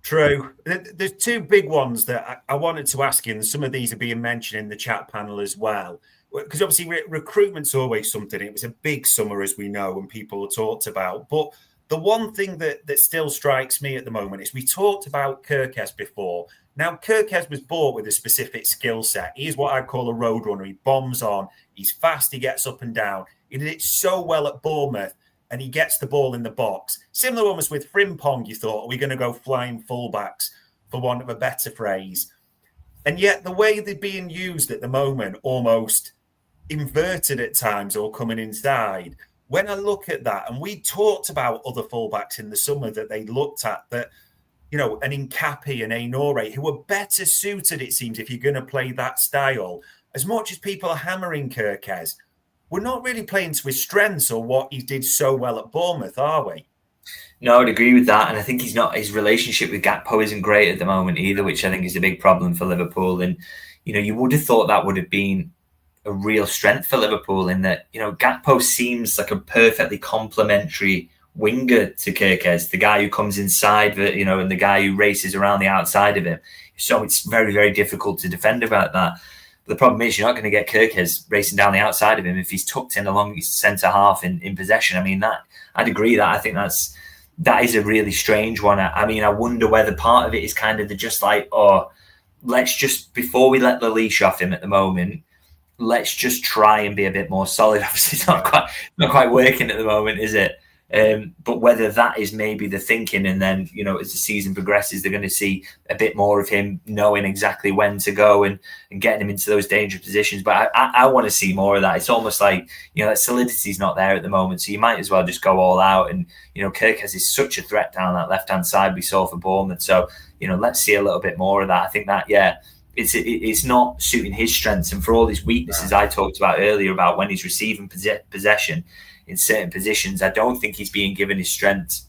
True. There's two big ones that I wanted to ask you, and some of these are being mentioned in the chat panel as well. Because obviously recruitment's always something. It was a big summer, as we know, and people have talked about. But the one thing that still strikes me at the moment is we talked about Kirkes before. Now, Kirkes was bought with a specific skill set. He's what I'd call a road runner. He bombs on. He's fast. He gets up and down. He did it so well at Bournemouth, and he gets the ball in the box. Similar almost with Frimpong, you thought, are we going to go flying fullbacks, for want of a better phrase? And yet the way they're being used at the moment, almost inverted at times or coming inside. When I look at that, and we talked about other fullbacks in the summer that they looked at, that, an Incapi and Ainore, who are better suited, it seems, if you're going to play that style. As much as people are hammering Kirkes, we're not really playing to his strengths or what he did so well at Bournemouth, are we? No, I'd agree with that. And I think his relationship with Gakpo isn't great at the moment either, which I think is a big problem for Liverpool. And, you would have thought that would have been a real strength for Liverpool, in that, Gakpo seems like a perfectly complementary winger to Kirkes, the guy who comes inside, and the guy who races around the outside of him. So it's very, very difficult to defend about that. But the problem is you're not going to get Kirkes racing down the outside of him if he's tucked in along his centre half in possession. I mean, that I'd agree that I think that is a really strange one. I wonder whether part of it is kind of just like, let's just, before we let the leash off him at the moment, let's just try and be a bit more solid. Obviously, it's not quite working at the moment, is it? But whether that is maybe the thinking, and then, as the season progresses, they're going to see a bit more of him knowing exactly when to go and getting him into those dangerous positions. But I want to see more of that. It's almost like, that solidity's not there at the moment. So you might as well just go all out. And, Kirkes is such a threat down that left-hand side we saw for Bournemouth. So, let's see a little bit more of that. I think that, it's not suiting his strengths. And for all his weaknesses I talked about earlier about when he's receiving possession in certain positions, I don't think he's being given his strengths,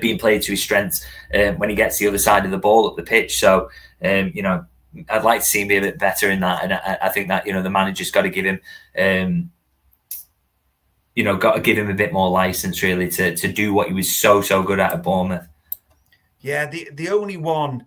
being played to his strengths when he gets the other side of the ball up the pitch. So, I'd like to see him be a bit better in that. And I think that, the manager's got to give him, a bit more license, really, to do what he was so good at Bournemouth. Yeah, the only one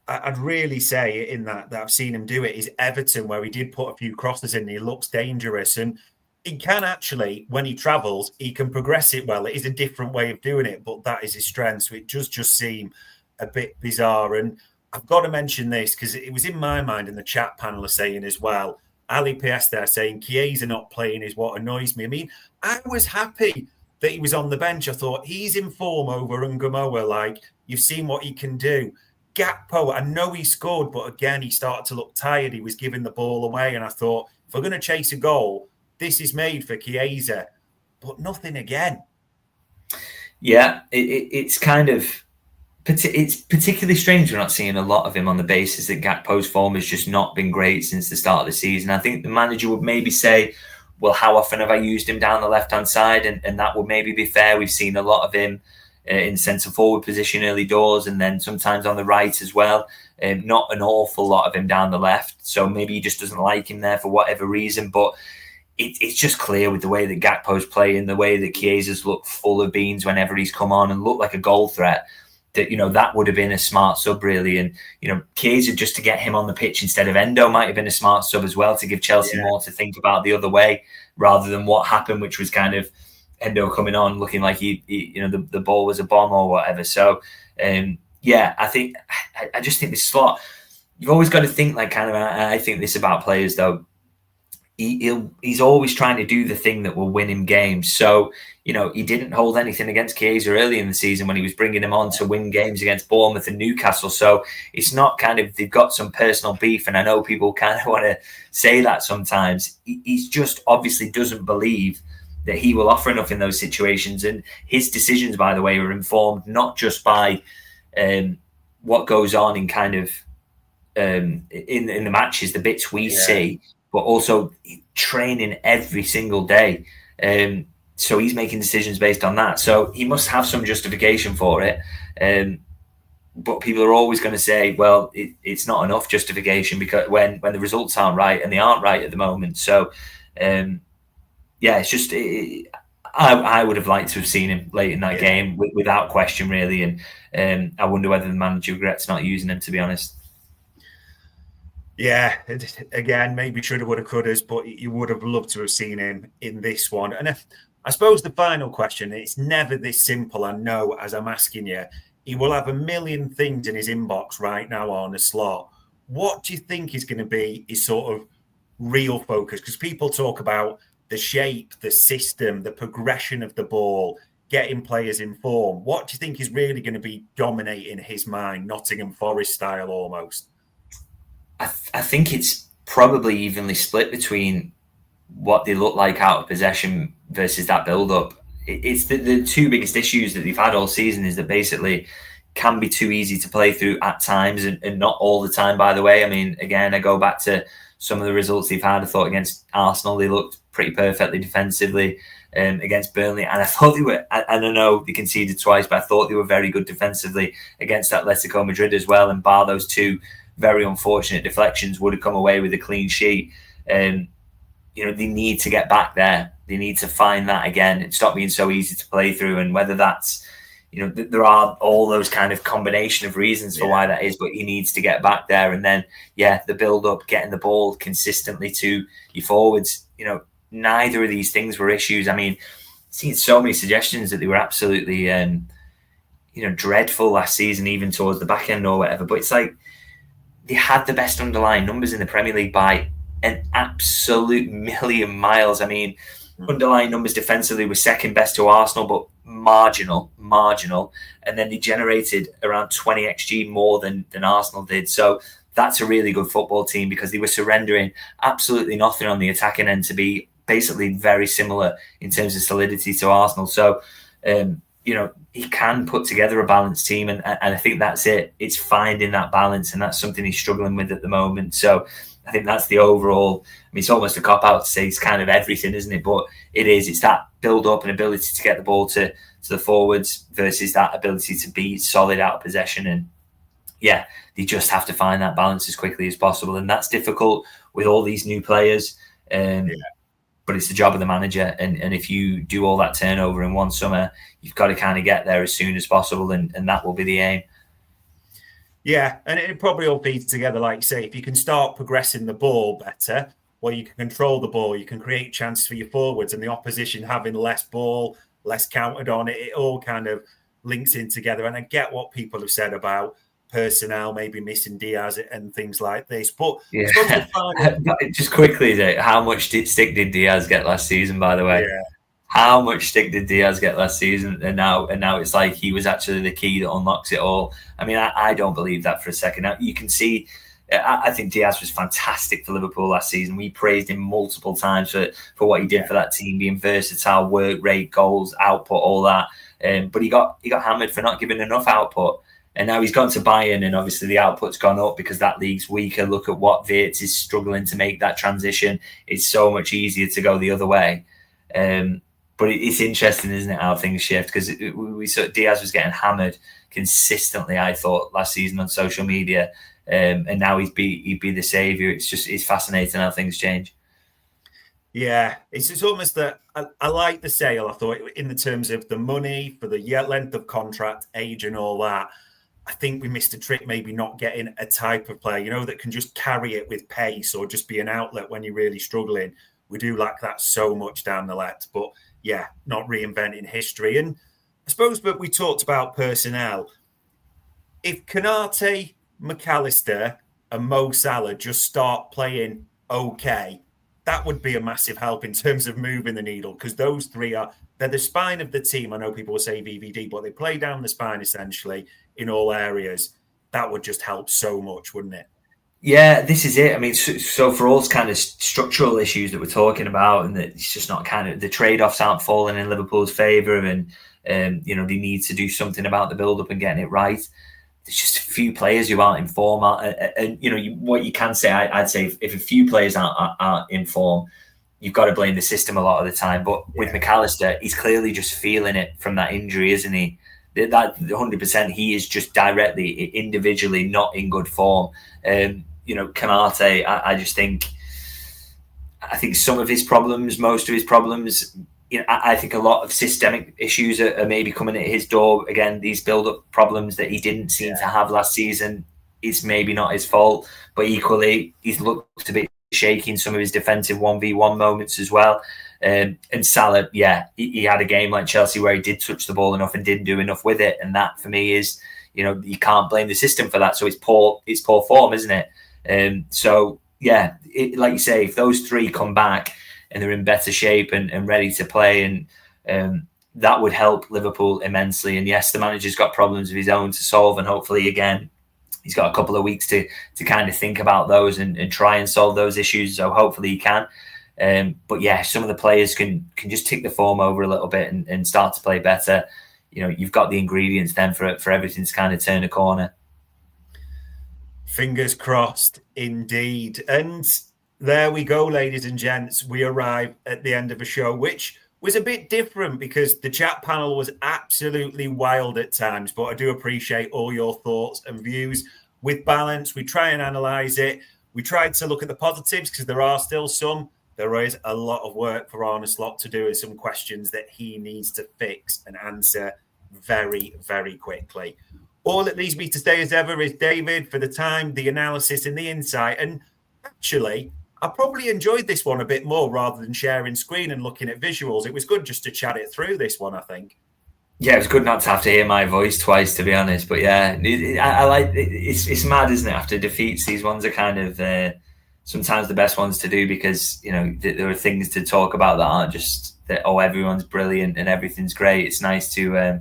I'd really say in that I've seen him do it is Everton, where he did put a few crosses in and he looks dangerous. And he can actually, when he travels, he can progress it well. It is a different way of doing it, but that is his strength. So it does just seem a bit bizarre. And I've got to mention this because it was in my mind, and the chat panel are saying as well. Ali PS there saying Chiesa not playing is what annoys me. I mean, I was happy that he was on the bench. I thought he's in form over Ungamoa. Like, you've seen what he can do. Gakpo, I know he scored, but again, he started to look tired. He was giving the ball away. And I thought, if we're going to chase a goal, this is made for Chiesa. But nothing again. Yeah, it's kind of... It's particularly strange we're not seeing a lot of him on the basis that Gakpo's form has just not been great since the start of the season. I think the manager would maybe say, well, how often have I used him down the left-hand side? And that would maybe be fair. We've seen a lot of him in centre-forward position early doors and then sometimes on the right as well. Not an awful lot of him down the left. So maybe he just doesn't like him there for whatever reason. But it's just clear with the way that Gakpo's playing, the way that Chiesa's looked full of beans whenever he's come on and looked like a goal threat, that, that would have been a smart sub, really. And, Chiesa, just to get him on the pitch instead of Endo, might have been a smart sub as well, to give Chelsea more to think about the other way, rather than what happened, which was kind of Endo coming on looking like the ball was a bomb or whatever. So, I just think this slot, you've always got to think like kind of, I think this about players though, he's always trying to do the thing that will win him games. So, he didn't hold anything against Chiesa early in the season when he was bringing him on to win games against Bournemouth and Newcastle. So it's not kind of, they've got some personal beef. And I know people kind of want to say that sometimes. He's just obviously doesn't believe that he will offer enough in those situations. And his decisions, by the way, are informed not just by what goes on in kind of in the matches, the bits we see, but also training every single day. So he's making decisions based on that. So he must have some justification for it. But people are always going to say, well, it's not enough justification because when the results aren't right, and they aren't right at the moment. So, it's just, I would have liked to have seen him late in that game without question, really. And I wonder whether the manager regrets not using him, to be honest. Yeah, again, maybe shoulda, woulda, couldas, but you would have loved to have seen him in this one. And I suppose the final question, it's never this simple, I know, as I'm asking you. He will have a million things in his inbox right now on a slot. What do you think is going to be his sort of real focus? Because people talk about the shape, the system, the progression of the ball, getting players in form. What do you think is really going to be dominating his mind, Nottingham Forest style almost? I think it's probably evenly split between what they look like out of possession versus that build-up. It's the two biggest issues that they've had all season is that basically can be too easy to play through at times and not all the time, by the way. I mean, again, I go back to some of the results they've had. I thought against Arsenal, they looked pretty perfectly defensively against Burnley. And I thought they were, and I know they conceded twice, but I thought they were very good defensively against Atletico Madrid as well. And bar those two very unfortunate deflections, would have come away with a clean sheet. They need to get back there. They need to find that again and stop being so easy to play through. And whether that's, there are all those kind of combination of reasons for why that is, but he needs to get back there. And then, the build up, getting the ball consistently to your forwards. Neither of these things were issues. I mean, I've seen so many suggestions that they were absolutely, dreadful last season, even towards the back end or whatever. But it's like they had the best underlying numbers in the Premier League by an absolute million miles. I mean, underlying numbers defensively were second best to Arsenal, but marginal. And then they generated around 20 XG more than Arsenal did. So that's a really good football team because they were surrendering absolutely nothing on the attacking end to be basically very similar in terms of solidity to Arsenal. So, he can put together a balanced team. And I think that's it. It's finding that balance. And that's something he's struggling with at the moment. So I think that's the overall. I mean, it's almost a cop-out to say it's kind of everything, isn't it? But it is. It's that build-up and ability to get the ball to the forwards versus that ability to be solid out of possession. And they just have to find that balance as quickly as possible. And that's difficult with all these new players. But it's the job of the manager. And if you do all that turnover in one summer, you've got to kind of get there as soon as possible. And that will be the aim. Yeah, and it probably all feeds together, like you say. If you can start progressing the ball better, where you can control the ball, you can create chances for your forwards, and the opposition having less ball, less counted on. It all kind of links in together. And I get what people have said about personnel, maybe missing Diaz and things like this. But yeah, just quickly, how much stick did Diaz get last season? By the way, yeah. How much stick did Diaz get last season? And now it's like he was actually the key that unlocks it all. I mean, I don't believe that for a second. Now, you can see, I think Diaz was fantastic for Liverpool last season. We praised him multiple times for what he did for that team, being versatile, work rate, goals, output, all that. But he got hammered for not giving enough output. And now he's gone to Bayern, and obviously the output's gone up because that league's weaker. Look at what Wirtz is struggling to make that transition. It's so much easier to go the other way. But it's interesting, isn't it, how things shift? Because we saw Diaz was getting hammered consistently, I thought, last season on social media, and now he'd be the saviour. It's fascinating how things change. Yeah, it's almost that I like the sale. I thought in the terms of the money for the length of contract, age, and all that. I think we missed a trick, maybe not getting a type of player, that can just carry it with pace or just be an outlet when you're really struggling. We do lack that so much down the left, but yeah, not reinventing history. And I suppose, but we talked about personnel. If Konate, McAllister, and Mo Salah just start playing okay, that would be a massive help in terms of moving the needle, because those three they're the spine of the team. I know people will say VVD, but they play down the spine essentially in all areas. That would just help so much, wouldn't it? Yeah, this is it. I mean, so for all kind of structural issues that we're talking about, and that it's just not kind of the trade-offs aren't falling in Liverpool's favour, and they need to do something about the build-up and getting it right. There's just a few players who aren't in form, and what you can say. I'd say if a few players aren't in form, you've got to blame the system a lot of the time. But with McAllister, he's clearly just feeling it from that injury, isn't he? That 100%, he is just directly, individually, not in good form. Konate, I just think, some of his problems, most of his problems, I think a lot of systemic issues are maybe coming at his door. Again, these build-up problems that he didn't seem to have last season, it's maybe not his fault, but equally, he's looked a bit shaky in some of his defensive 1v1 moments as well. And Salah, he had a game like Chelsea where he did touch the ball enough and didn't do enough with it. And that, for me, is, you can't blame the system for that. So it's poor form, isn't it? Like you say, if those three come back and they're in better shape and ready to play, and that would help Liverpool immensely. And yes, the manager's got problems of his own to solve, and hopefully, again, he's got a couple of weeks to kind of think about those and try and solve those issues. So hopefully he can. But yeah, some of the players can just tick the form over a little bit and start to play better. You've got the ingredients then for everything to kind of turn a corner. Fingers crossed, indeed. And there we go, ladies and gents. We arrive at the end of a show, which was a bit different because the chat panel was absolutely wild at times. But I do appreciate all your thoughts and views. With balance, we try and analyse it. We tried to look at the positives because there are still some. There is a lot of work for Arne Slot to do and some questions that he needs to fix and answer very, very quickly. All that leaves me to say as ever is David for the time, the analysis and the insight. And actually, I probably enjoyed this one a bit more rather than sharing screen and looking at visuals. It was good just to chat it through this one, I think. Yeah, it was good not to have to hear my voice twice, to be honest. But yeah, I like it's mad, isn't it? After defeats, these ones are kind of sometimes the best ones to do because, there are things to talk about that aren't just that, everyone's brilliant and everything's great. It's nice to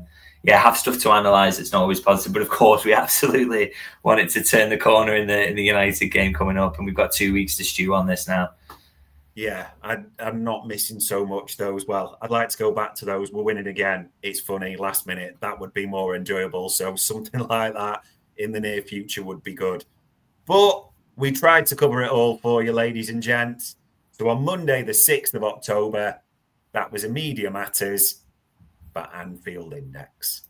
have stuff to analyse. It's not always positive, but of course we absolutely wanted to turn the corner in the United game coming up, and we've got 2 weeks to stew on this now. Yeah, I'm not missing so much those. Well, I'd like to go back to those. We're winning again. It's funny, last minute. That would be more enjoyable. So something like that in the near future would be good. But we tried to cover it all for you, ladies and gents. So on Monday, the 6th of October, that was a Media Matters by Anfield Index.